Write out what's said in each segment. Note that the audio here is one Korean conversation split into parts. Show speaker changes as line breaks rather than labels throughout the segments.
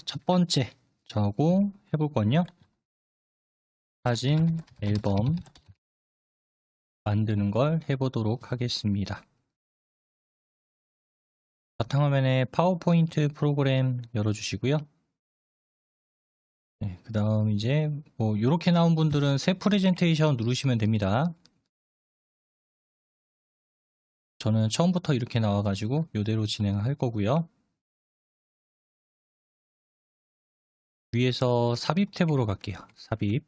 첫 번째 저하고 해볼 건요. 사진 앨범 만드는 걸 해보도록 하겠습니다. 바탕화면에 파워포인트 프로그램 열어주시고요. 네, 그 다음 이제 뭐 이렇게 나온 분들은 새 프레젠테이션 누르시면 됩니다. 저는 처음부터 이렇게 나와가지고 이대로 진행할 거고요. 위에서 삽입 탭으로 갈게요. 삽입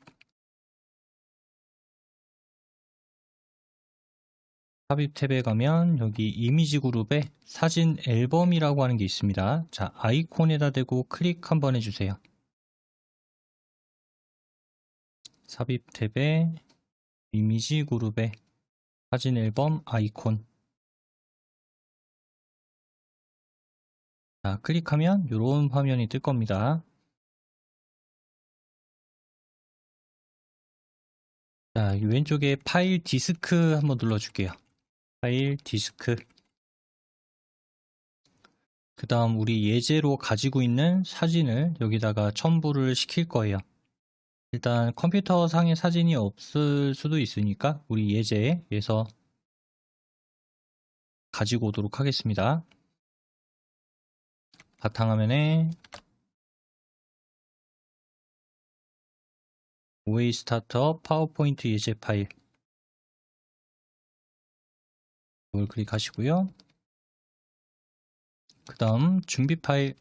탭에 가면 여기 이미지 그룹에 사진 앨범이라고 하는 게 있습니다. 자, 아이콘에다 대고 클릭 한번 해주세요. 삽입 탭에 이미지 그룹에 사진 앨범 아이콘. 자, 클릭하면 이런 화면이 뜰 겁니다. 자, 이 왼쪽에 파일 디스크 한번 눌러줄게요. 파일 디스크. 그 다음 우리 예제로 가지고 있는 사진을 여기다가 첨부를 시킬 거예요. 일단 컴퓨터 상에 사진이 없을 수도 있으니까 우리 예제에서 가지고 오도록 하겠습니다. 바탕화면에 OA 스타트업 파워포인트 예제 파일 이걸 클릭하시고요. 그 다음 준비 파일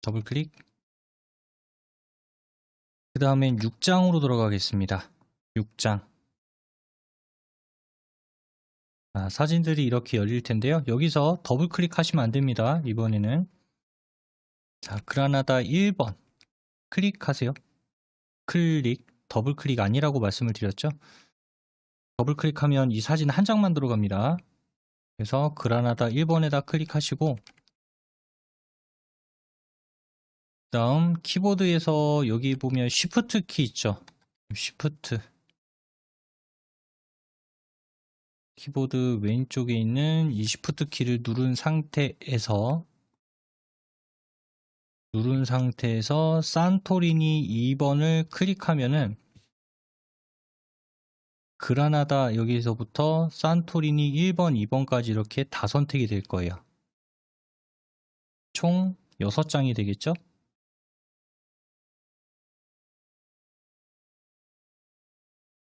더블 클릭. 그 다음엔 6장으로 들어가겠습니다. 6장. 사진들이 이렇게 열릴 텐데요. 여기서 더블 클릭하시면 안 됩니다. 이번에는 자, 그라나다 1번 클릭하세요. 클릭, 더블 클릭 아니라고 말씀을 드렸죠. 더블 클릭하면 이 사진 한 장만 들어갑니다. 그래서 그라나다 1번에다 클릭하시고 다음 키보드에서 여기 보면 쉬프트 키 있죠. 쉬프트 키보드 왼쪽에 있는 이 쉬프트 키를 누른 상태에서 산토리니 2번을 클릭하면은 그라나다 여기서부터 산토리니 1번, 2번까지 이렇게 다 선택이 될 거예요. 총 6장이 되겠죠?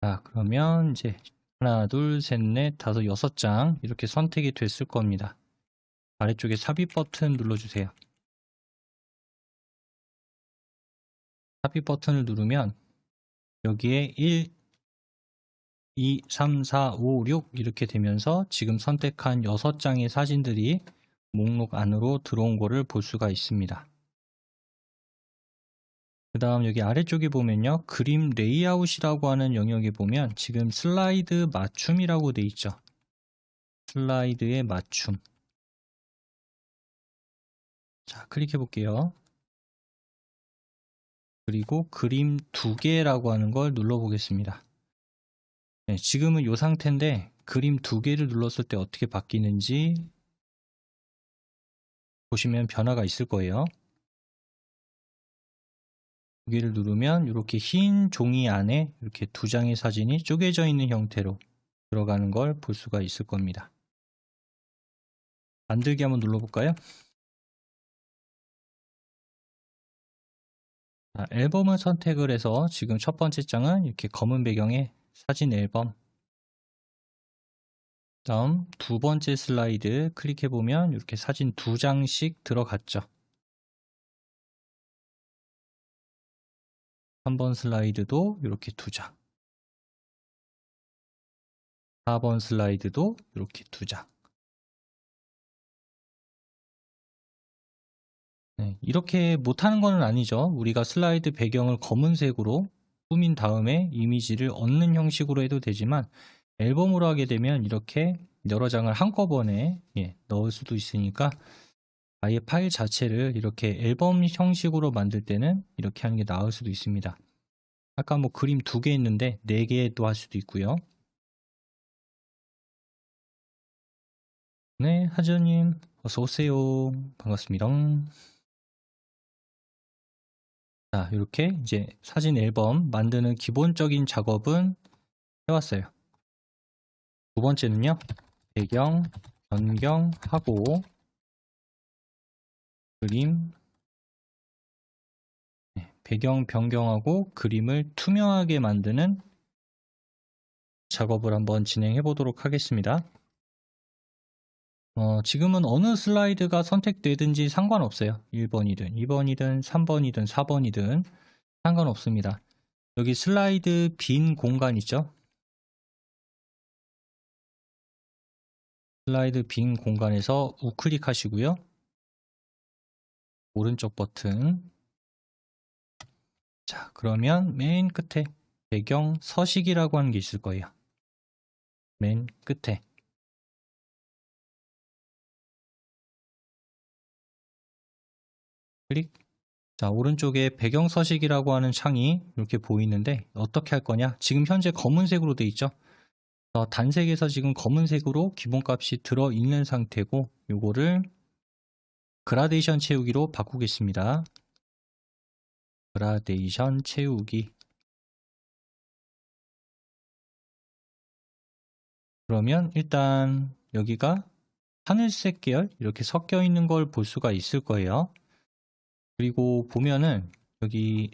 자, 그러면 이제 하나, 둘, 셋, 넷, 다섯, 6장 이렇게 선택이 됐을 겁니다. 아래쪽에 삽입 버튼 눌러주세요. 삽입 버튼을 누르면 여기에 1, 2, 3, 4, 5, 6 이렇게 되면서 지금 선택한 6장의 사진들이 목록 안으로 들어온 거를 볼 수가 있습니다. 그 다음 여기 아래쪽에 보면요. 그림 레이아웃이라고 하는 영역에 보면 지금 슬라이드 맞춤이라고 돼 있죠. 슬라이드의 맞춤. 자, 클릭해 볼게요. 그리고 그림 2개라고 하는 걸 눌러 보겠습니다. 네, 지금은 이 상태인데 그림 2개를 눌렀을 때 어떻게 바뀌는지 보시면 변화가 있을 거예요. 2개를 누르면 이렇게 흰 종이 안에 이렇게 2장의 사진이 쪼개져 있는 형태로 들어가는 걸 볼 수가 있을 겁니다. 만들기 한번 눌러볼까요? 앨범을 선택을 해서 지금 첫 번째 장은 이렇게 검은 배경의 사진 앨범. 다음 두 번째 슬라이드 클릭해보면 이렇게 사진 2장씩 들어갔죠. 3번 슬라이드도 이렇게 2장. 4번 슬라이드도 이렇게 2장. 네, 이렇게 못하는 건 아니죠. 우리가 슬라이드 배경을 검은색으로 꾸민 다음에 이미지를 얹는 형식으로 해도 되지만 앨범으로 하게 되면 이렇게 여러 장을 한꺼번에 넣을 수도 있으니까 아예 파일 자체를 이렇게 앨범 형식으로 만들 때는 이렇게 하는 게 나을 수도 있습니다. 아까 뭐 그림 2개 있는데 4개도 할 수도 있고요. 네, 하지연님 어서 오세요. 반갑습니다. 자, 이렇게 이제 사진 앨범 만드는 기본적인 작업은 해왔어요. 두 번째는요, 배경 변경하고 그림, 배경 변경하고 그림을 투명하게 만드는 작업을 한번 진행해 보도록 하겠습니다. 지금은 어느 슬라이드가 선택되든지 상관없어요. 1번이든 2번이든 3번이든 4번이든 상관없습니다. 여기 슬라이드 빈 공간 있죠? 슬라이드 빈 공간에서 우클릭 하시고요. 오른쪽 버튼. 자, 그러면 맨 끝에 배경 서식이라고 하는 게 있을 거예요. 맨 끝에. 클릭. 자, 오른쪽에 배경 서식이라고 하는 창이 이렇게 보이는데 어떻게 할 거냐? 지금 현재 검은색으로 돼 있죠? 단색에서 지금 검은색으로 기본값이 들어있는 상태고 요거를 그라데이션 채우기로 바꾸겠습니다. 그라데이션 채우기. 그러면 일단 여기가 하늘색 계열 이렇게 섞여 있는 걸 볼 수가 있을 거예요. 그리고 보면은 여기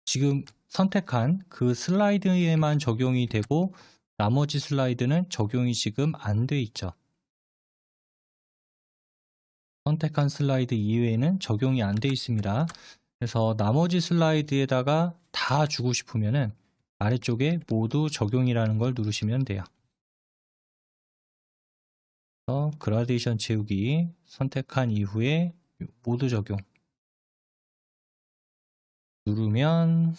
지금 선택한 그 슬라이드에만 적용이 되고 나머지 슬라이드는 적용이 지금 안 돼 있죠. 선택한 슬라이드 이외에는 적용이 안 돼 있습니다. 그래서 나머지 슬라이드에다가 다 주고 싶으면은 아래쪽에 모두 적용이라는 걸 누르시면 돼요. 그라데이션 채우기 선택한 이후에 모두 적용 누르면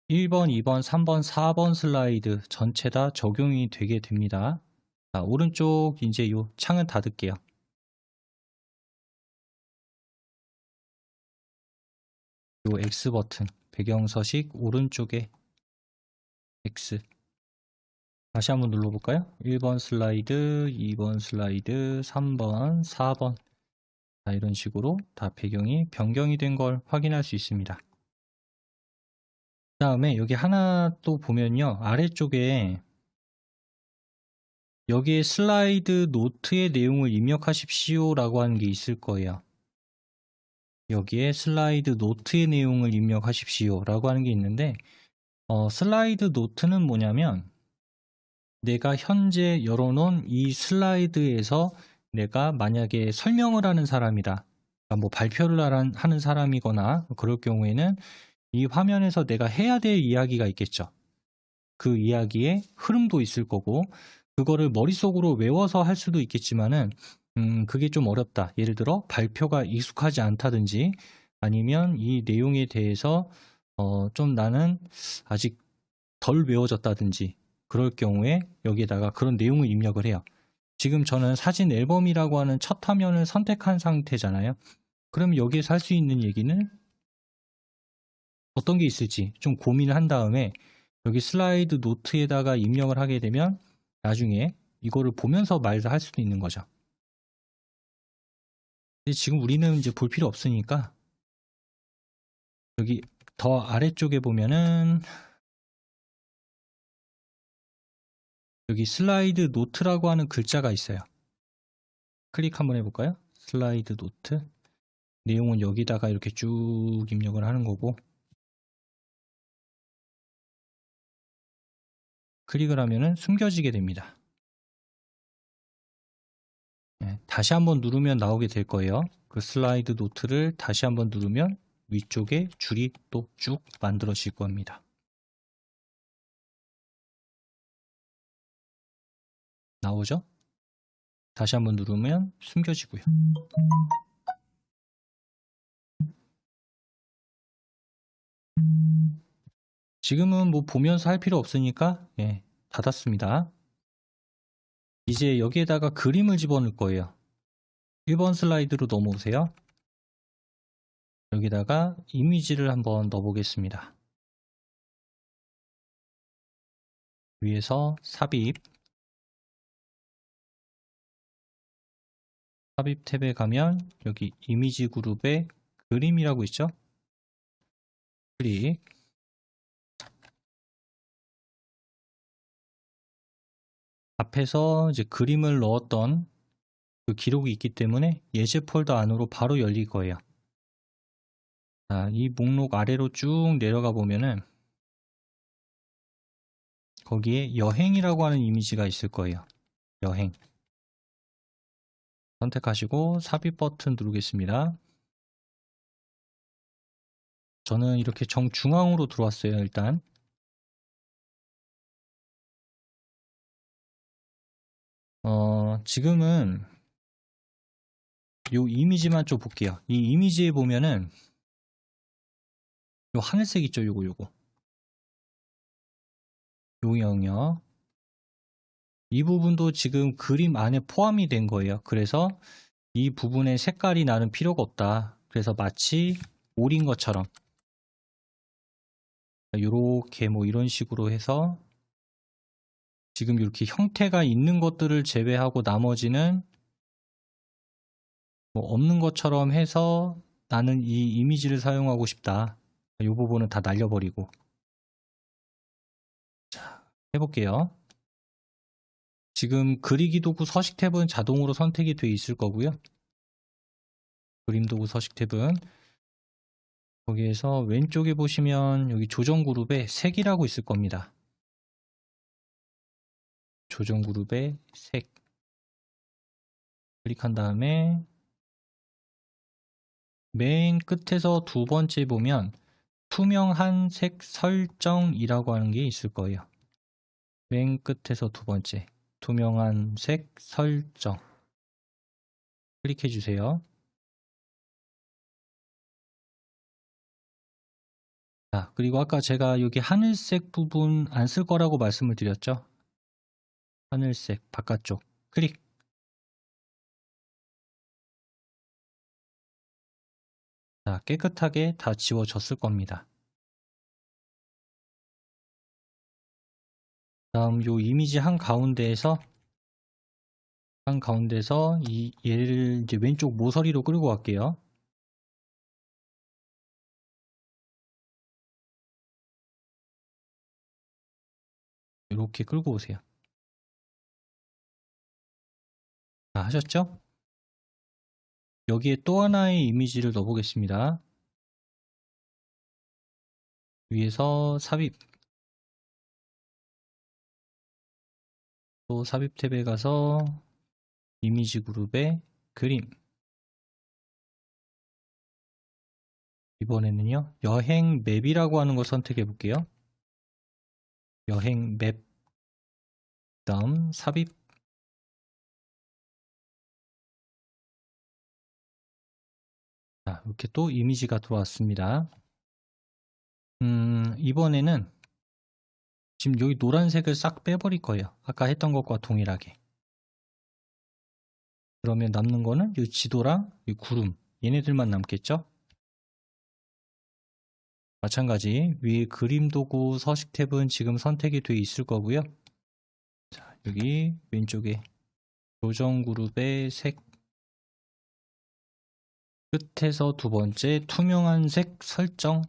1번, 2번, 3번, 4번 슬라이드 전체 다 적용이 되게 됩니다. 자, 오른쪽 이제 요 창을 닫을게요. 요 X 버튼 배경 서식 오른쪽에 X 다시 한번 눌러볼까요? 1번 슬라이드, 2번 슬라이드, 3번, 4번 자, 이런 식으로 다 배경이 변경이 된 걸 확인할 수 있습니다. 그 다음에 여기 하나 또 보면요. 아래쪽에 여기에 슬라이드 노트의 내용을 입력하십시오 라고 하는 게 있을 거예요. 여기에 슬라이드 노트의 내용을 입력하십시오 라고 하는 게 있는데 슬라이드 노트는 뭐냐면 내가 현재 열어놓은 이 슬라이드에서 내가 만약에 설명을 하는 사람이다. 그러니까 뭐 발표를 하는 사람이거나 그럴 경우에는 이 화면에서 내가 해야 될 이야기가 있겠죠. 그 이야기의 흐름도 있을 거고 그거를 머릿속으로 외워서 할 수도 있겠지만은 그게 좀 어렵다. 예를 들어 발표가 익숙하지 않다든지 아니면 이 내용에 대해서 좀 나는 아직 덜 외워졌다든지 그럴 경우에 여기에다가 그런 내용을 입력을 해요. 지금 저는 사진 앨범이라고 하는 첫 화면을 선택한 상태잖아요. 그럼 여기에서 할 수 있는 얘기는 어떤 게 있을지 좀 고민을 한 다음에 여기 슬라이드 노트에다가 입력을 하게 되면 나중에 이거를 보면서 말을 할 수도 있는 거죠. 근데 지금 우리는 이제 볼 필요 없으니까 여기 더 아래쪽에 보면은 여기 슬라이드 노트라고 하는 글자가 있어요. 클릭 한번 해볼까요? 슬라이드 노트 내용은 여기다가 이렇게 쭉 입력을 하는 거고 클릭을 하면은 숨겨지게 됩니다. 네, 다시 한번 누르면 나오게 될 거예요. 그 슬라이드 노트를 다시 한번 누르면 위쪽에 줄이 또 쭉 만들어질 겁니다. 나오죠? 다시 한번 누르면 숨겨지고요. 지금은 뭐 보면서 할 필요 없으니까 닫았습니다. 이제 여기에다가 그림을 집어넣을 거예요. 1번 슬라이드로 넘어오세요. 여기다가 이미지를 한번 넣어보겠습니다. 위에서 삽입 삽입 탭에 가면 여기 이미지 그룹에 그림이라고 있죠? 클릭. 앞에서 이제 그림을 넣었던 그 기록이 있기 때문에 예제 폴더 안으로 바로 열릴 거예요. 자, 이 목록 아래로 쭉 내려가 보면은 거기에 여행이라고 하는 이미지가 있을 거예요. 여행. 선택하시고 삽입 버튼 누르겠습니다. 저는 이렇게 정중앙으로 들어왔어요. 일단 지금은 요 이미지만 좀 볼게요. 이 이미지에 보면은 요 하늘색 있죠? 요거 요 영역 이 부분도 지금 그림 안에 포함이 된 거예요. 그래서 이 부분에 색깔이 나는 필요가 없다. 그래서 마치 올인 것처럼 요렇게 뭐 이런 식으로 해서 지금 이렇게 형태가 있는 것들을 제외하고 나머지는 뭐 없는 것처럼 해서 나는 이 이미지를 사용하고 싶다. 이 부분은 다 날려버리고. 자, 해볼게요. 지금 그리기 도구 서식 탭은 자동으로 선택이 되어 있을 거고요. 그림 도구 서식 탭은 거기에서 왼쪽에 보시면 여기 조정 그룹에 색이라고 있을 겁니다. 조정 그룹에 색 클릭한 다음에 맨 끝에서 두 번째 보면 투명한 색 설정이라고 하는 게 있을 거예요. 맨 끝에서 두 번째 투명한 색 설정 클릭해 주세요. 자, 그리고 아까 제가 여기 하늘색 부분 안 쓸 거라고 말씀을 드렸죠. 하늘색 바깥쪽 클릭. 자, 깨끗하게 다 지워졌을 겁니다. 다음 요 이미지 한가운데에서 얘를 이제 왼쪽 모서리로 끌고 갈게요. 이렇게 끌고 오세요. 자, 하셨죠? 여기에 또 하나의 이미지를 넣어 보겠습니다. 위에서 삽입, 또 삽입 탭에 가서 이미지 그룹에 그림. 이번에는요, 여행 맵이라고 하는 거 선택해 볼게요. 여행 맵, 다음 삽입. 자, 이렇게 또 이미지가 들어왔습니다. 이번에는 지금 여기 노란색을 싹 빼버릴 거예요. 아까 했던 것과 동일하게. 그러면 남는 거는 이 지도랑 이 구름, 얘네들만 남겠죠? 마찬가지 위에 그림 도구 서식 탭은 지금 선택이 되어 있을 거고요. 자, 여기 왼쪽에 조정 그룹의 색 끝에서 두 번째 투명한 색 설정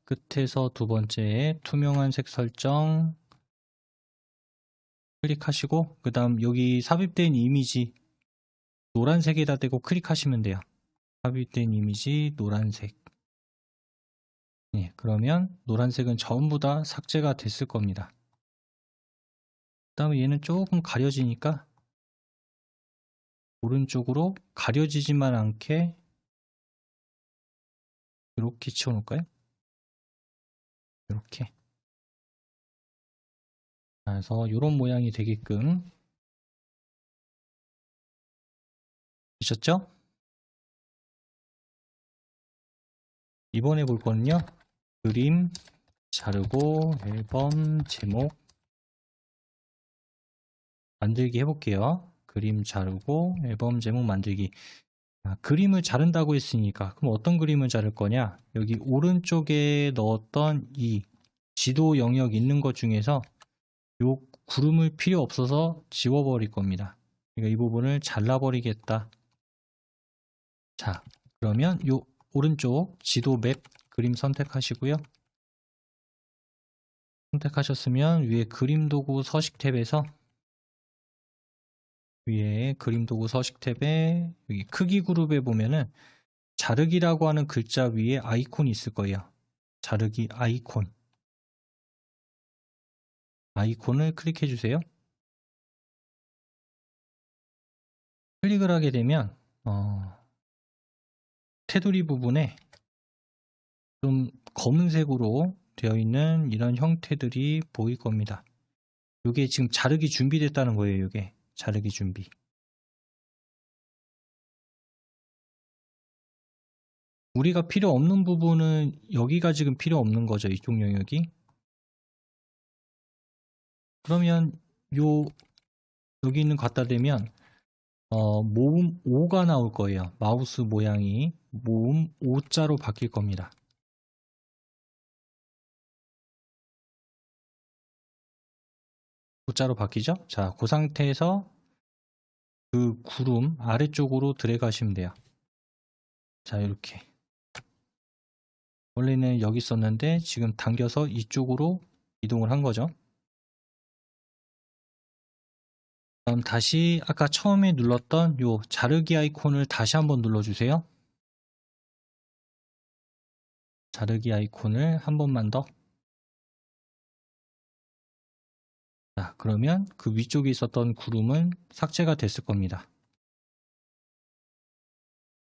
끝에서 두 번째 투명한 색 설정 클릭하시고 그 다음 여기 삽입된 이미지 노란색에다 대고 클릭하시면 돼요. 삽입된 이미지 노란색. 예, 그러면 노란색은 전부 다 삭제가 됐을 겁니다. 그 다음에 얘는 조금 가려지니까 오른쪽으로 가려지지만 않게 이렇게 치워놓을까요? 이렇게. 그래서 이런 모양이 되게끔 되셨죠? 이번에 볼 거는요. 그림 자르고 앨범 제목 만들기 해볼게요. 그림 자르고 앨범 제목 만들기. 그림을 자른다고 했으니까 그럼 어떤 그림을 자를 거냐? 여기 오른쪽에 넣었던 이 지도 영역 있는 것 중에서 요 구름을 필요 없어서 지워버릴 겁니다. 그러니까 이 부분을 잘라버리겠다. 자, 그러면 요 오른쪽 지도 맵 그림 선택하시고요. 선택하셨으면 위에 그림 도구 서식 탭에서 위에 그림 도구 서식 탭에 여기 크기 그룹에 보면은 자르기라고 하는 글자 위에 아이콘이 있을 거예요. 자르기 아이콘. 아이콘을 클릭해 주세요. 클릭을 하게 되면 테두리 부분에 좀 검은색으로 되어 있는 이런 형태들이 보일 겁니다. 이게 지금 자르기 준비됐다는 거예요. 이게 자르기 준비. 우리가 필요 없는 부분은 여기가 지금 필요 없는 거죠. 이쪽 영역이. 그러면 여기 있는 갖다 대면 모음 5가 나올 거예요. 마우스 모양이 모음 5자로 바뀔 겁니다. O자로 바뀌죠? 자, 그 상태에서 그 구름 아래쪽으로 들어가시면 돼요. 자, 이렇게. 원래는 여기 있었는데 지금 당겨서 이쪽으로 이동을 한 거죠. 그럼 다시 아까 처음에 눌렀던 요 자르기 아이콘을 다시 한번 눌러주세요. 자르기 아이콘을 한 번만 더. 자, 그러면 그 위쪽에 있었던 구름은 삭제가 됐을 겁니다.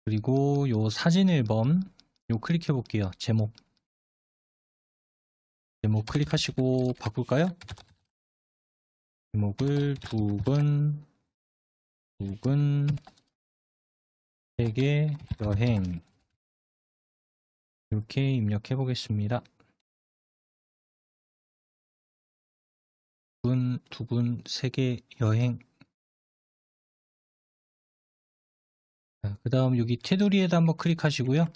그리고 요 사진 앨범 요 클릭해 볼게요. 제목 클릭하시고 바꿀까요? 제목을 두근 세계 여행 이렇게 입력해 보겠습니다. 두근 세계 여행. 그 다음 여기 테두리에다 한번 클릭하시고요.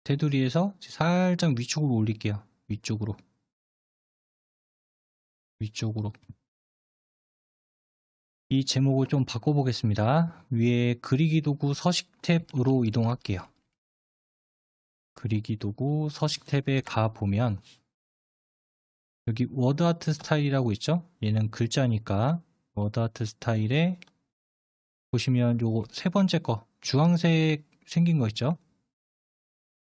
테두리에서 살짝 위쪽으로 올릴게요. 위쪽으로. 이 제목을 좀 바꿔보겠습니다. 위에 그리기 도구 서식 탭으로 이동할게요. 그리기 도구 서식 탭에 가보면 여기 워드 아트 스타일이라고 있죠? 얘는 글자니까 워드 아트 스타일에 보시면 요거 세 번째 거 주황색 생긴 거 있죠?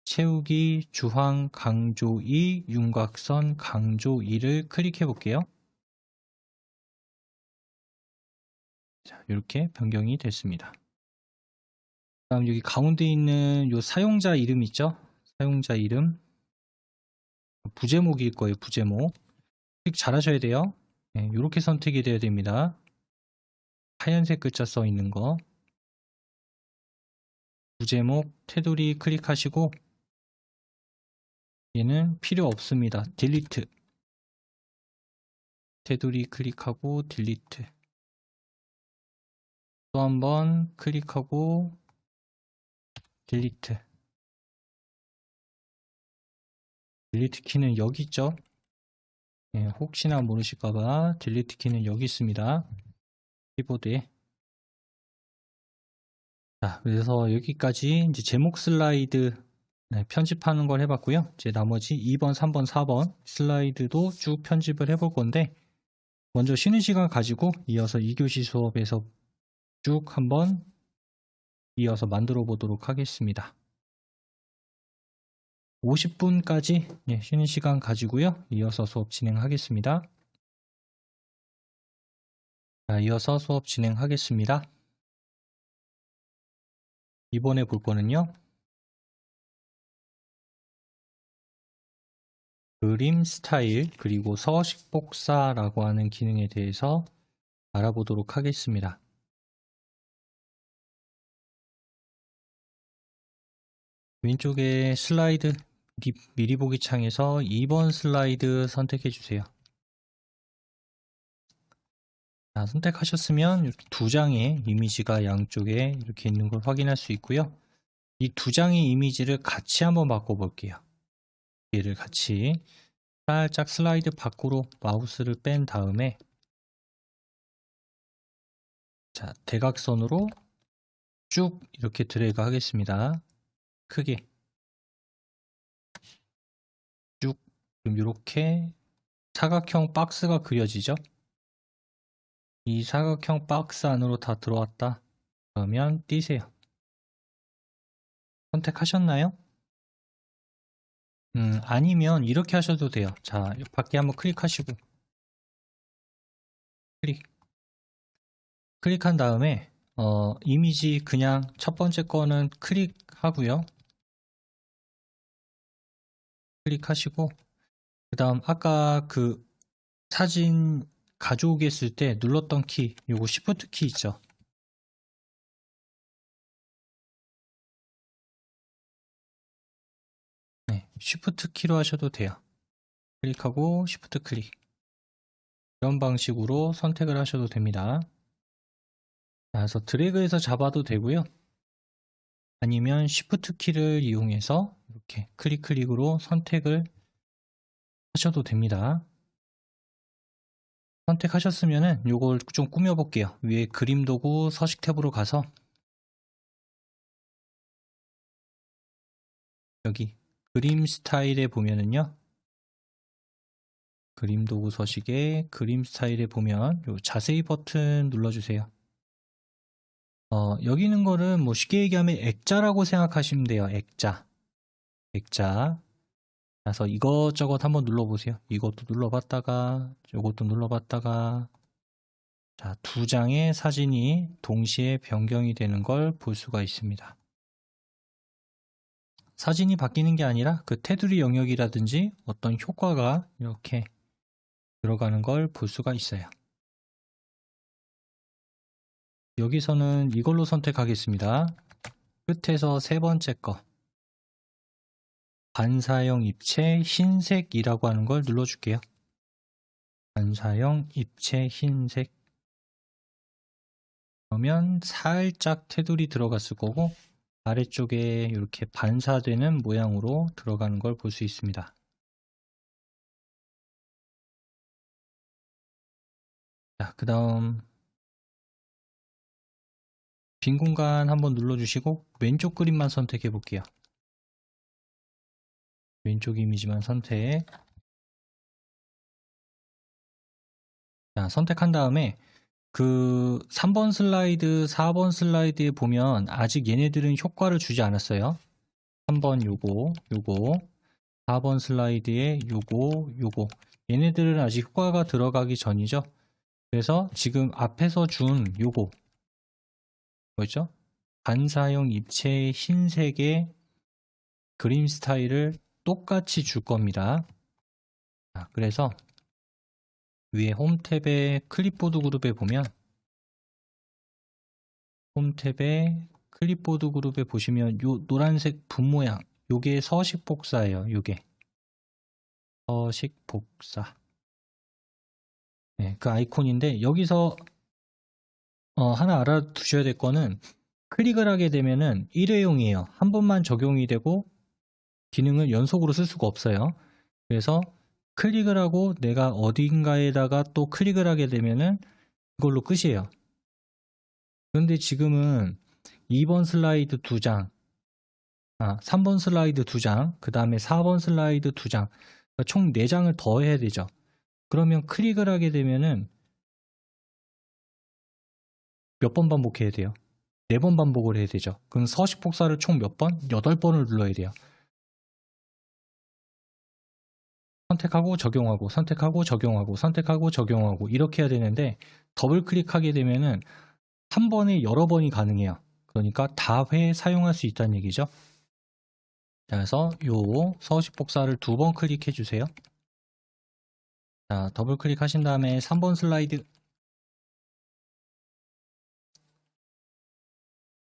채우기, 주황, 강조 2, 윤곽선, 강조 2를 클릭해 볼게요. 자, 이렇게 변경이 됐습니다. 다음 여기 가운데 있는 요 사용자 이름 있죠? 사용자 이름 부제목일 거예요. 부제목 클릭 잘 하셔야 돼요. 네, 이렇게 선택이 되어야 됩니다. 하얀색 글자 써 있는 거 부제목 테두리 클릭하시고 얘는 필요 없습니다. 딜리트 테두리 클릭하고 딜리트 또 한번 클릭하고 딜리트 키는 여기 있죠? 네, 혹시나 모르실까봐 딜리트 키는 여기 있습니다. 키보드에. 자, 그래서 여기까지 이제 제목 슬라이드 편집하는 걸 해봤고요. 이제 나머지 2번, 3번, 4번 슬라이드도 쭉 편집을 해볼 건데 먼저 쉬는 시간 가지고 이어서 2교시 수업에서 쭉 한번 이어서 만들어 보도록 하겠습니다. 50분까지 쉬는 시간 가지고요. 이어서 수업 진행하겠습니다. 자, 이어서 수업 진행하겠습니다. 이번에 볼 거는요. 그림 스타일 그리고 서식 복사라고 하는 기능에 대해서 알아보도록 하겠습니다. 왼쪽에 슬라이드 미리 보기 창에서 2번 슬라이드 선택해 주세요. 자, 선택하셨으면 이렇게 두 장의 이미지가 양쪽에 이렇게 있는 걸 확인할 수 있고요. 이 두 장의 이미지를 같이 한번 바꿔 볼게요. 얘를 같이 살짝 슬라이드 밖으로 마우스를 뺀 다음에 자, 대각선으로 쭉 이렇게 드래그 하겠습니다. 크게 쭉. 그럼 이렇게 사각형 박스가 그려지죠? 이 사각형 박스 안으로 다 들어왔다. 그러면 띄세요. 선택하셨나요? 아니면 이렇게 하셔도 돼요. 자, 밖에 한번 클릭하시고 클릭한 다음에 이미지 그냥 첫 번째 거는 클릭하고요. 클릭하시고 그 다음 아까 그 사진 가져오겠을 때 눌렀던 키, 요거 Shift 키 있죠? 네, Shift 키로 하셔도 돼요. 클릭하고 Shift 클릭. 이런 방식으로 선택을 하셔도 됩니다. 그래서 드래그해서 잡아도 되고요. 아니면 Shift 키를 이용해서 이렇게 클릭으로 선택을 하셔도 됩니다. 선택하셨으면은 요걸 좀 꾸며 볼게요. 위에 그림 도구 서식 탭으로 가서 여기 그림 스타일에 보면은요, 그림 도구 서식에 그림 스타일에 보면 요 자세히 버튼 눌러주세요. 여기 있는 거는 뭐 쉽게 얘기하면 액자라고 생각하시면 돼요. 액자. 그래서 이것저것 한번 눌러보세요. 이것도 눌러봤다가 이것도 눌러봤다가 자, 두 장의 사진이 동시에 변경이 되는 걸 볼 수가 있습니다. 사진이 바뀌는 게 아니라 그 테두리 영역이라든지 어떤 효과가 이렇게 들어가는 걸 볼 수가 있어요. 여기서는 이걸로 선택하겠습니다. 끝에서 세 번째 거 반사형 입체 흰색이라고 하는 걸 눌러줄게요. 반사형 입체 흰색. 그러면 살짝 테두리 들어갔을 거고 아래쪽에 이렇게 반사되는 모양으로 들어가는 걸 볼 수 있습니다. 자, 그 다음 빈 공간 한번 눌러주시고 왼쪽 그림만 선택해 볼게요. 왼쪽 이미지만 선택. 자, 선택한 다음에 그 3번 슬라이드, 4번 슬라이드에 보면 아직 얘네들은 효과를 주지 않았어요. 3번 요거, 4번 슬라이드에 요거. 얘네들은 아직 효과가 들어가기 전이죠. 그래서 지금 앞에서 준 요거 뭐죠? 반사형 입체 흰색의 그림 스타일을 똑같이 줄 겁니다. 자, 그래서 위에 홈 탭의 클립보드 그룹에 보면 홈 탭의 클립보드 그룹에 보시면 요 노란색 분 모양 요게 서식 복사예요. 요게 서식 복사. 네, 그 아이콘인데 여기서 하나 알아두셔야 될 거는 클릭을 하게 되면은 일회용이에요. 한 번만 적용이 되고 기능을 연속으로 쓸 수가 없어요. 그래서 클릭을 하고 내가 어딘가에다가 또 클릭을 하게 되면은 그걸로 끝이에요. 그런데 지금은 2번 슬라이드 2장, 3번 슬라이드 2장, 그 다음에 4번 슬라이드 2장, 그러니까 총 4장을 더 해야 되죠. 그러면 클릭을 하게 되면은 몇 번 반복해야 돼요? 4번 반복을 해야 되죠. 그럼 서식 복사를 총 몇 번? 8번을 눌러야 돼요. 선택하고 적용하고 선택하고 적용하고 선택하고 적용하고 이렇게 해야 되는데 더블 클릭하게 되면은 한 번에 여러 번이 가능해요. 그러니까 다회 사용할 수 있다는 얘기죠. 그래서 요 서식 복사를 2번 클릭해 주세요. 자, 더블 클릭하신 다음에 3번 슬라이드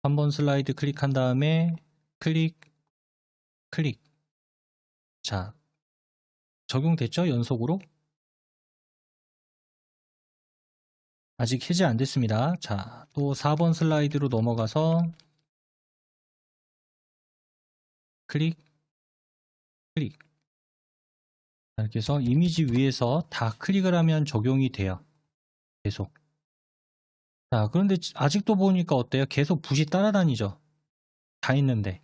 3번 슬라이드 클릭한 다음에 클릭 자, 적용됐죠? 연속으로? 아직 해제 안 됐습니다. 자, 또 4번 슬라이드로 넘어가서 클릭 이렇게 해서 이미지 위에서 다 클릭을 하면 적용이 돼요. 계속. 자, 그런데 아직도 보니까 어때요? 계속 붓이 따라다니죠? 다 있는데.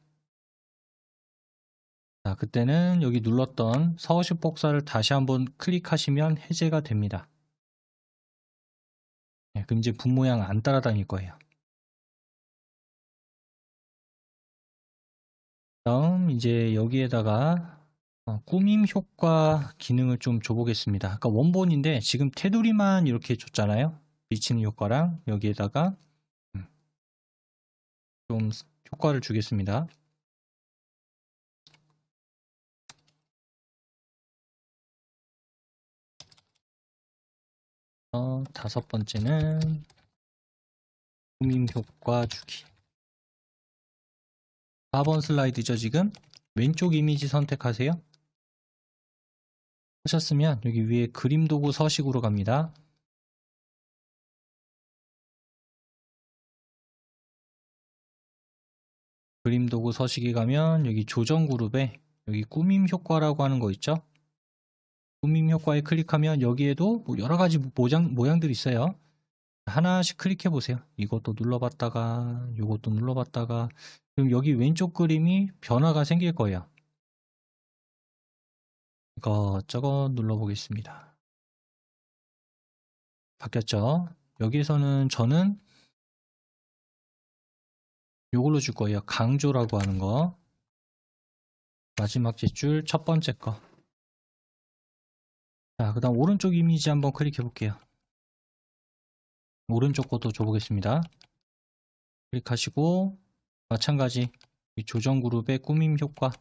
자, 그때는 여기 눌렀던 서식 복사를 다시 한번 클릭하시면 해제가 됩니다. 네, 그럼 이제 붓 모양 안 따라다닐 거예요. 다음 이제 여기에다가 꾸밈 효과 기능을 좀 줘보겠습니다. 아까 원본인데 지금 테두리만 이렇게 줬잖아요. 비치는 효과랑 여기에다가 좀 효과를 주겠습니다. 다섯 번째는 꾸밈 효과 주기. 4번 슬라이드죠. 지금 왼쪽 이미지 선택하세요. 하셨으면 여기 위에 그림 도구 서식으로 갑니다. 그림 도구 서식에 가면 여기 조정 그룹에 여기 꾸밈 효과라고 하는 거 있죠. 꾸밈 효과에 클릭하면 여기에도 뭐 여러 가지 모양들이 있어요. 하나씩 클릭해 보세요. 이것도 눌러봤다가 이것도 눌러봤다가 그럼 여기 왼쪽 그림이 변화가 생길 거예요. 이것저것 눌러보겠습니다. 바뀌었죠? 여기에서는 저는 이걸로 줄 거예요. 강조라고 하는 거. 마지막 제줄 첫 번째 거. 자, 그 다음 오른쪽 이미지 한번 클릭해 볼게요. 오른쪽 것도 줘보겠습니다. 클릭하시고 마찬가지 이 조정 그룹의 꾸밈 효과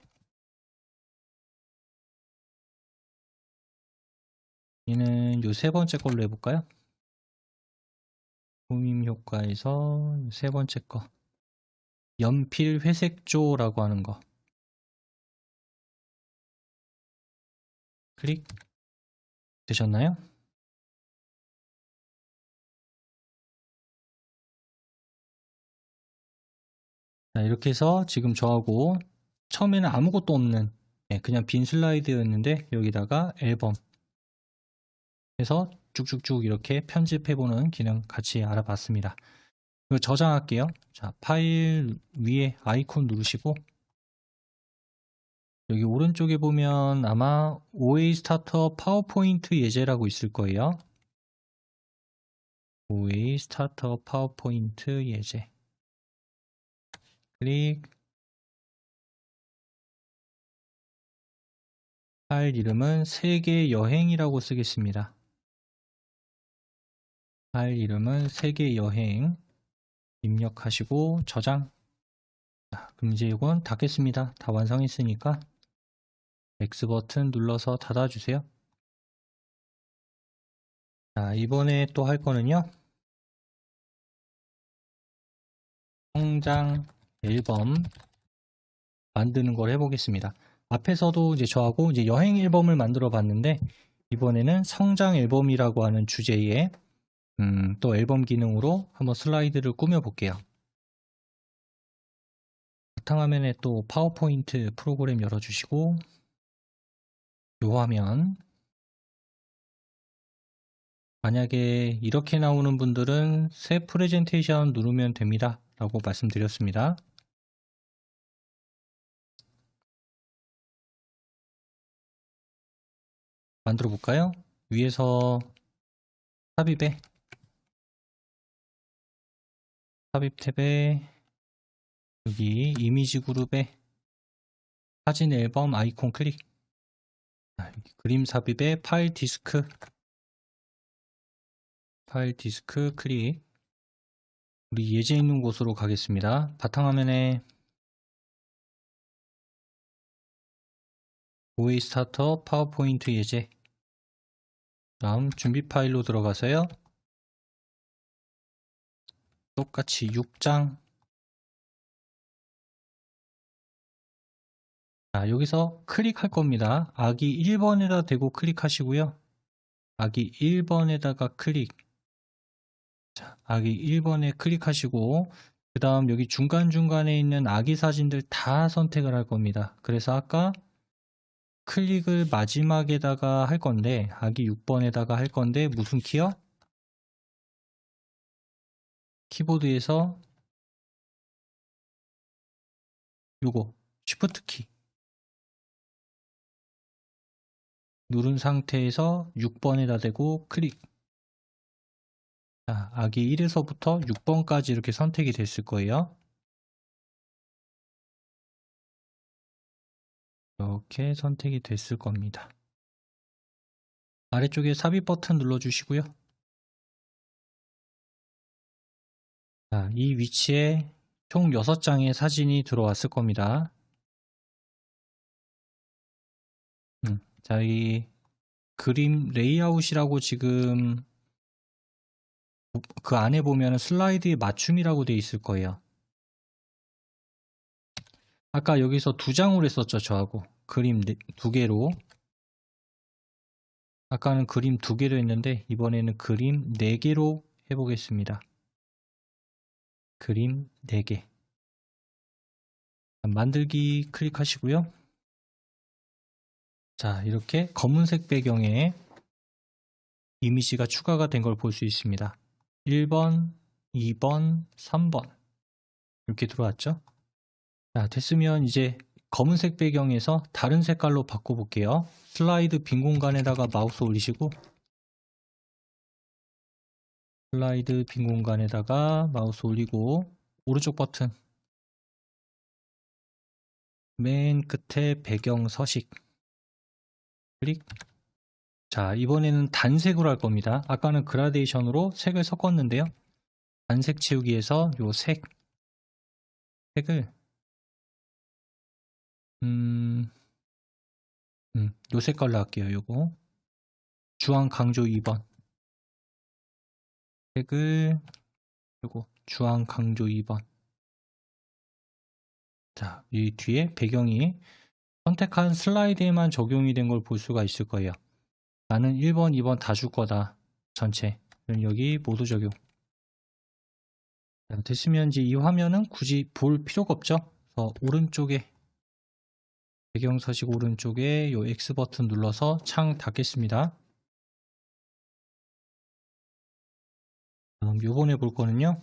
얘는 요 세 번째 걸로 해볼까요? 꾸밈 효과에서 세 번째 거 연필 회색조라고 하는 거 클릭 되셨나요? 자, 이렇게 해서 지금 저하고 처음에는 아무것도 없는 그냥 빈 슬라이드였는데 여기다가 앨범 해서 쭉쭉쭉 이렇게 편집해보는 기능 같이 알아봤습니다. 이거 저장할게요. 자, 파일 위에 아이콘 누르시고 여기 오른쪽에 보면 아마 OA 스타터 파워포인트 예제라고 있을 거예요. OA 스타터 파워포인트 예제 클릭. 파일 이름은 세계 여행이라고 쓰겠습니다. 파일 이름은 세계 여행 입력하시고 저장. 자, 그럼 이제 이건 닫겠습니다. 다 완성했으니까 X 버튼 눌러서 닫아주세요. 자, 이번에 또 할 거는요. 성장 앨범 만드는 걸 해보겠습니다. 앞에서도 이제 저하고 이제 여행 앨범을 만들어 봤는데 이번에는 성장 앨범이라고 하는 주제의 또 앨범 기능으로 한번 슬라이드를 꾸며 볼게요. 바탕화면에 또 파워포인트 프로그램 열어주시고 요 화면 만약에 이렇게 나오는 분들은 새 프레젠테이션 누르면 됩니다 라고 말씀드렸습니다. 만들어 볼까요? 위에서 삽입 탭에 여기 이미지 그룹에 사진 앨범 아이콘 클릭. 여기 그림 삽입에 파일 디스크 클릭. 우리 예제 있는 곳으로 가겠습니다. 바탕화면에 OA 스타터 파워포인트 예제 다음 준비 파일로 들어가서요. 똑같이 6장. 자, 여기서 클릭할 겁니다. 아기 1번에다 대고 클릭하시고요. 아기 1번에다가 클릭. 자, 아기 1번에 클릭하시고 그 다음 여기 중간중간에 있는 아기 사진들 다 선택을 할 겁니다. 그래서 아까 클릭을 마지막에다가 할 건데, 아기 6번에다가 할 건데, 무슨 키요? 키보드에서 요거, 쉬프트 키. 누른 상태에서 6번에다 대고 클릭. 자, 아기 1에서부터 6번까지 이렇게 선택이 됐을 거예요. 이렇게 선택이 됐을 겁니다. 아래쪽에 삽입 버튼 눌러주시고요. 자, 이 위치에 총 6장의 사진이 들어왔을 겁니다. 자, 이 그림 레이아웃이라고 지금 그 안에 보면 슬라이드의 맞춤이라고 되어 있을 거예요. 아까 여기서 2장으로 했었죠, 저하고. 그림 2개로. 아까는 그림 2개로 했는데 이번에는 그림 4개로 해보겠습니다. 그림 4개. 만들기 클릭하시고요. 자, 이렇게 검은색 배경에 이미지가 추가가 된 걸 볼 수 있습니다. 1번, 2번, 3번 이렇게 들어왔죠. 자, 됐으면 이제 검은색 배경에서 다른 색깔로 바꿔볼게요. 슬라이드 빈 공간에다가 마우스 올리시고 슬라이드 빈 공간에다가 마우스 올리고 오른쪽 버튼 맨 끝에 배경 서식 클릭. 자, 이번에는 단색으로 할 겁니다. 아까는 그라데이션으로 색을 섞었는데요. 단색 치우기에서 요 색을 요 색깔로 할게요. 요거 주황 강조 2번 색을 요거 주황 강조 2번. 자, 이 뒤에 배경이 선택한 슬라이드에만 적용이 된 걸 볼 수가 있을 거예요. 나는 1번, 2번 다 줄 거다. 전체. 그럼 여기 모두 적용. 자, 됐으면 이제 이 화면은 굳이 볼 필요가 없죠. 그래서 오른쪽에 배경 서식 오른쪽에 요 X 버튼 눌러서 창 닫겠습니다. 요번에 볼 거는요.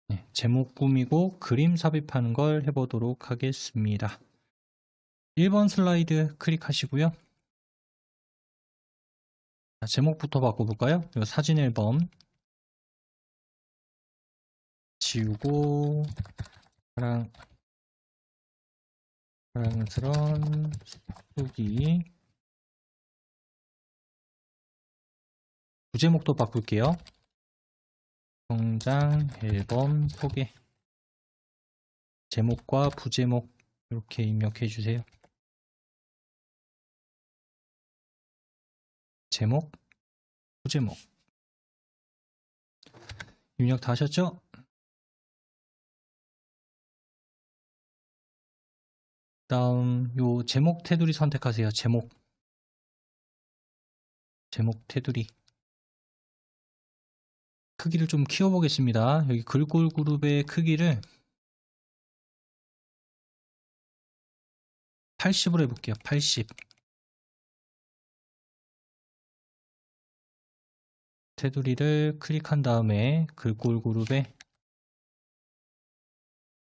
네, 제목 꾸미고 그림 삽입하는 걸 해보도록 하겠습니다. 1번 슬라이드 클릭하시고요. 자, 제목부터 바꿔볼까요? 요 사진 앨범 지우고 사랑스런 쑥이 부제목도 바꿀게요. 성장 앨범 소개. 제목과 부제목 이렇게 입력해 주세요. 제목, 부제목. 입력 다 하셨죠? 다음 요 제목 테두리 선택하세요. 제목 테두리. 크기를 좀 키워보겠습니다. 여기 글꼴 그룹의 크기를 80으로 해볼게요. 80. 테두리를 클릭한 다음에 글꼴 그룹의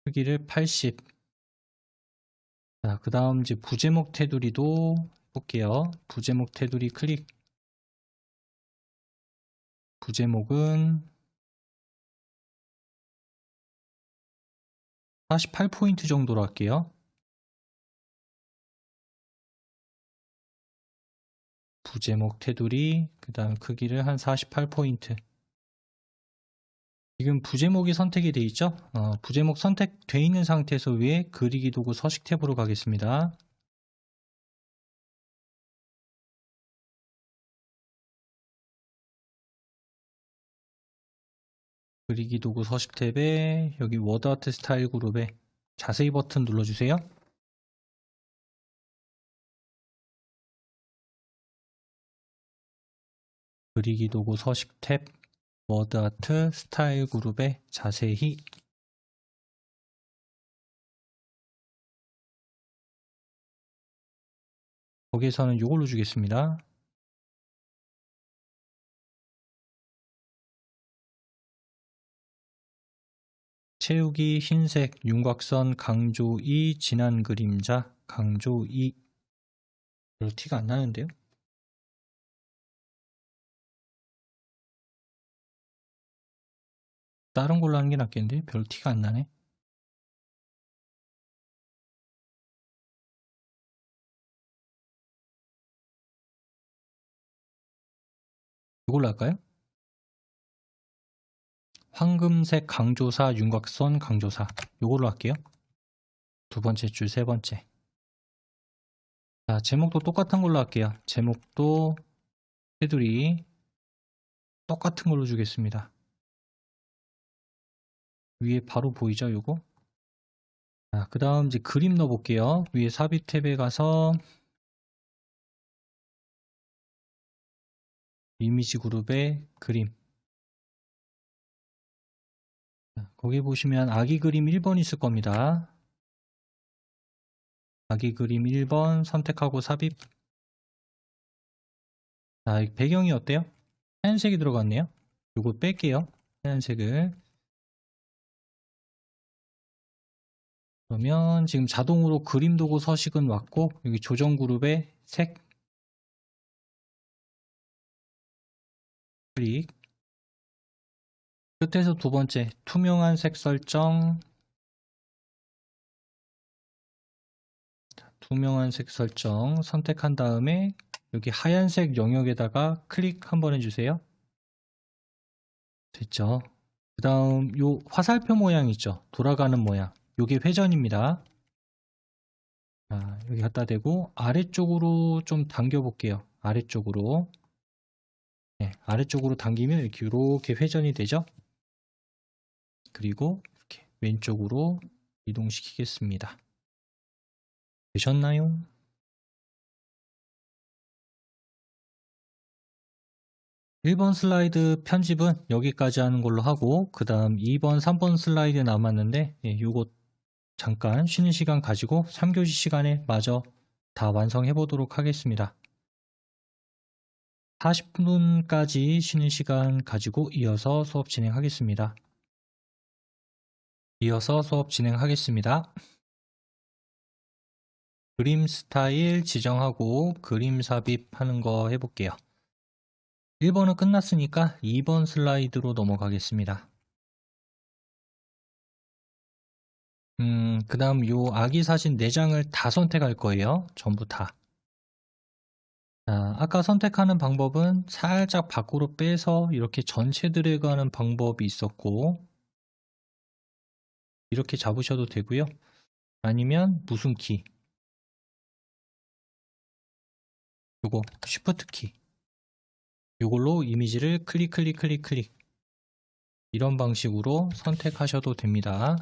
크기를 80. 자, 그 다음 이제 부제목 테두리도 볼게요. 부제목 테두리 클릭. 부제목은 48포인트 정도로 할게요. 부제목 테두리, 그 다음 크기를 한 48포인트. 지금 부제목이 선택이 되어 있죠? 부제목 선택되어 있는 상태에서 위에 그리기 도구 서식 탭으로 가겠습니다. 그리기 도구 서식 탭에 여기 워드 아트 스타일 그룹에 자세히 버튼 눌러주세요. 그리기 도구 서식 탭 워드 아트 스타일 그룹에 자세히 거기에서는 이걸로 주겠습니다. 채우기 흰색 윤곽선 강조 2 진한 그림자 강조 2. 별로 티가 안 나는데요? 다른 걸로 하는 게 낫겠는데? 별로 티가 안 나네. 이걸로 할까요? 황금색 강조사 윤곽선 강조사 이걸로 할게요. 두 번째 줄 세 번째. 자, 제목도 똑같은 걸로 할게요. 제목도 테두리 똑같은 걸로 주겠습니다. 위에 바로 보이죠, 요거? 자, 그 다음 이제 그림 넣어볼게요. 위에 삽입 탭에 가서 이미지 그룹에 그림. 자, 거기 보시면 아기 그림 1번 있을 겁니다. 아기 그림 1번 선택하고 삽입. 자, 배경이 어때요? 하얀색이 들어갔네요. 요거 뺄게요. 하얀색을. 그러면 지금 자동으로 그림 도구 서식은 왔고 여기 조정 그룹에 색 클릭. 끝에서 두 번째 투명한 색 설정. 투명한 색 설정 선택한 다음에 여기 하얀색 영역에다가 클릭 한번 해주세요. 됐죠? 그 다음 요 화살표 모양 있죠? 돌아가는 모양. 요게 회전입니다. 자, 여기 갖다 대고 아래쪽으로 좀 당겨 볼게요. 아래쪽으로. 네, 아래쪽으로 당기면 이렇게 회전이 되죠? 그리고 이렇게 왼쪽으로 이동시키겠습니다. 되셨나요? (1번) 슬라이드 편집은 여기까지 하는 걸로 하고 그 다음 2번, 3번 슬라이드 남았는데 요거 잠깐 쉬는 시간 가지고 3교시 시간에 마저 다 완성해 보도록 하겠습니다. 40분까지 쉬는 시간 가지고 이어서 수업 진행하겠습니다. 그림 스타일 지정하고 그림 삽입하는 거 해볼게요. 1번은 끝났으니까 2번 슬라이드로 넘어가겠습니다. 그 다음 요 아기 사진 4장을 다 선택할 거예요. 전부 다. 자, 아까 선택하는 방법은 살짝 밖으로 빼서 이렇게 전체 드래그하는 방법이 있었고 이렇게 잡으셔도 되고요. 아니면 무슨 키? 요거 쉬프트 키. 요걸로 이미지를 클릭 이런 방식으로 선택하셔도 됩니다.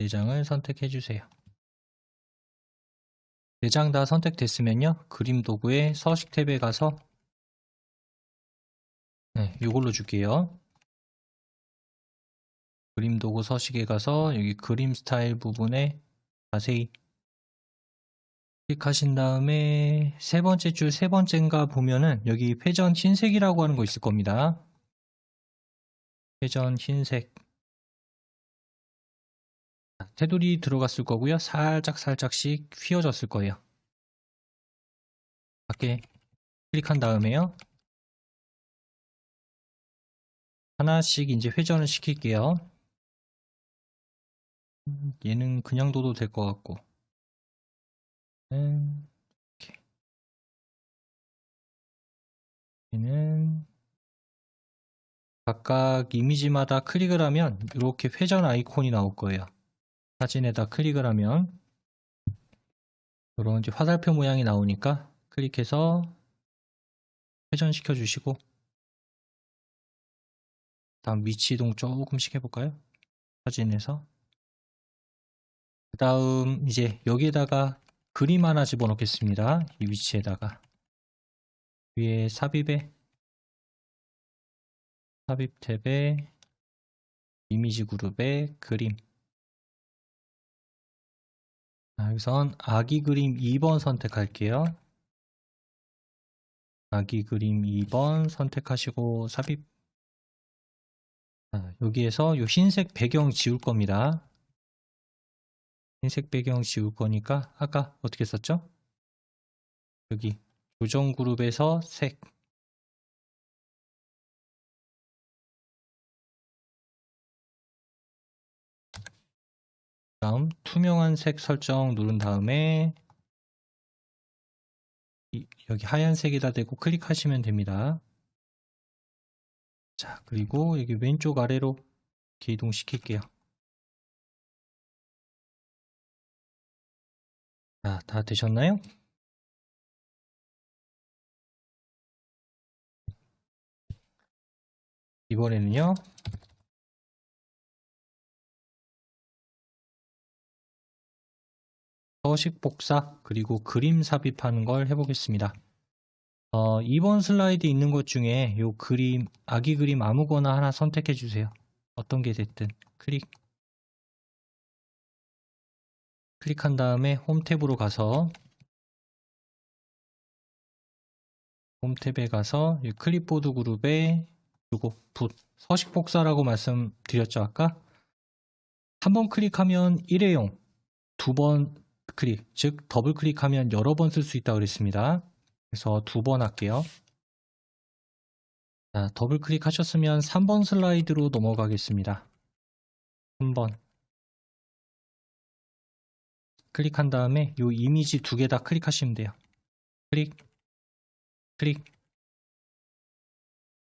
4장을 선택해 주세요. 4장 다 선택됐으면요. 그림 도구의 서식 탭에 가서 요걸로 줄게요. 그림 도구 서식에 가서 여기 그림 스타일 부분에 자세히 클릭하신 다음에 세 번째 줄 세 번째인가 보면은 여기 회전 흰색이라고 하는 거 있을 겁니다. 회전 흰색. 테두리 들어갔을 거고요. 살짝씩 휘어졌을 거예요. 밖에 클릭한 다음에요. 하나씩 이제 회전을 시킬게요. 얘는 그냥 둬도 될 것 같고. 이렇게. 얘는 각각 이미지마다 클릭을 하면 이렇게 회전 아이콘이 나올 거예요. 사진에다 클릭을 하면 이런 화살표 모양이 나오니까 클릭해서 회전시켜 주시고 다음 위치 이동 조금씩 해볼까요? 사진에서 그 다음 이제 여기에다가 그림 하나 집어넣겠습니다. 이 위치에다가 위에 삽입 탭에 이미지 그룹에 그림 자, 여기선 아기 그림 2번 선택할게요. 아기 그림 2번 선택하시고 삽입. 자, 여기에서 이 흰색 배경 지울 겁니다. 흰색 배경 지울 거니까 아까 어떻게 썼죠? 여기 조정 그룹에서 색. 다음 투명한 색 설정 누른 다음에 여기 하얀색에다 대고 클릭하시면 됩니다. 자, 그리고 여기 왼쪽 아래로 이렇게 이동시킬게요. 자, 다 되셨나요? 이번에는요. 서식 복사 그리고 그림 삽입하는 걸 해보겠습니다. 2번 슬라이드 있는 것 중에 요 그림, 아기 그림 아무거나 하나 선택해 주세요. 어떤 게 됐든 클릭한 다음에 홈 탭으로 가서 홈 탭에 가서 이 클립보드 그룹에 요거 서식 복사라고 말씀드렸죠 아까. 한 번 클릭하면 일회용, 두 번 클릭, 즉 더블 클릭하면 여러 번 쓸 수 있다고 그랬습니다. 그래서 2번 할게요. 자, 더블 클릭하셨으면 3번 슬라이드로 넘어가겠습니다. 3번 클릭한 다음에 이 이미지 2개 다 클릭하시면 돼요. 클릭,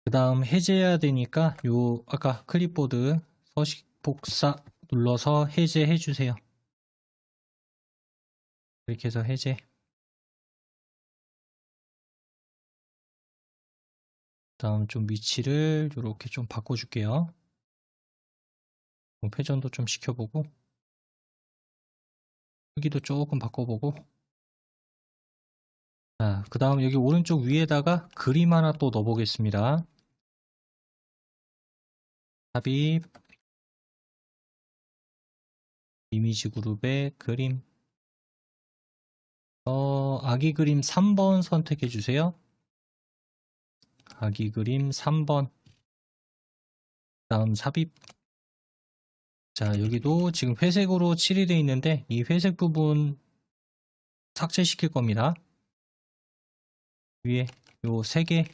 그 다음 해제해야 되니까 요 아까 클립보드 서식 복사 눌러서 해제해 주세요. 이렇게 해서 해제. 다음 좀 위치를 이렇게 좀 바꿔줄게요. 회전도 좀 시켜보고 크기도 조금 바꿔보고. 자, 그 다음 여기 오른쪽 위에다가 그림 하나 또 넣어보겠습니다. 삽입, 이미지 그룹에 그림. 아기 그림 3번 선택해 주세요. 아기 그림 3번. 다음 삽입. 자, 여기도 지금 회색으로 칠이 되어 있는데 이 회색 부분 삭제시킬 겁니다. 위에 요 3개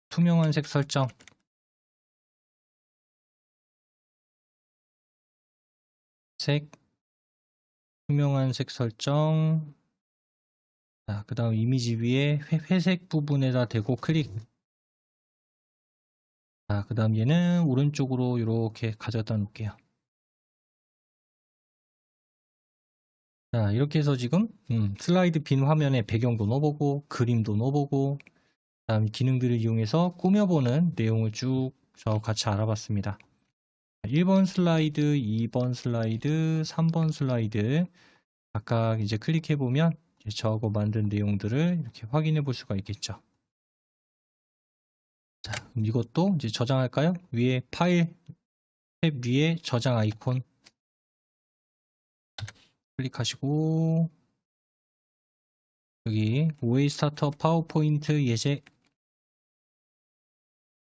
투명한 색 설정. 색, 투명한 색 설정. 자, 그 다음 이미지 위에 회색 부분에다 대고 클릭. 자, 그 다음 얘는 오른쪽으로 이렇게 가져다 놓을게요. 자, 이렇게 해서 지금 슬라이드 빈 화면에 배경도 넣어보고 그림도 넣어보고 다음 기능들을 이용해서 꾸며보는 내용을 쭉 저하고 같이 알아봤습니다. 1번 슬라이드, 2번 슬라이드, 3번 슬라이드 각각 이제 클릭해보면 저하고 만든 내용들을 이렇게 확인해 볼 수가 있겠죠. 자, 그럼 이것도 이제 저장할까요? 위에 파일 탭 위에 저장 아이콘 클릭하시고 여기 OA 스타트업 파워포인트 예제.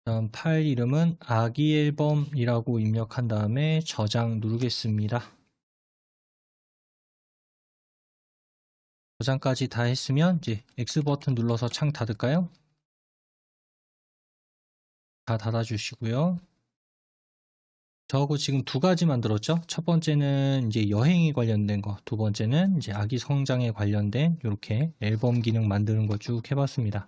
다음 파일 이름은 아기 앨범이라고 입력한 다음에 저장 누르겠습니다. 저장까지 다 했으면 이제 X 버튼 눌러서 창 닫을까요? 다 닫아주시고요. 저하고 지금 2가지 만들었죠. 첫 번째는 이제 여행에 관련된 거, 두 번째는 이제 아기 성장에 관련된 이렇게 앨범 기능 만드는 거 쭉 해봤습니다.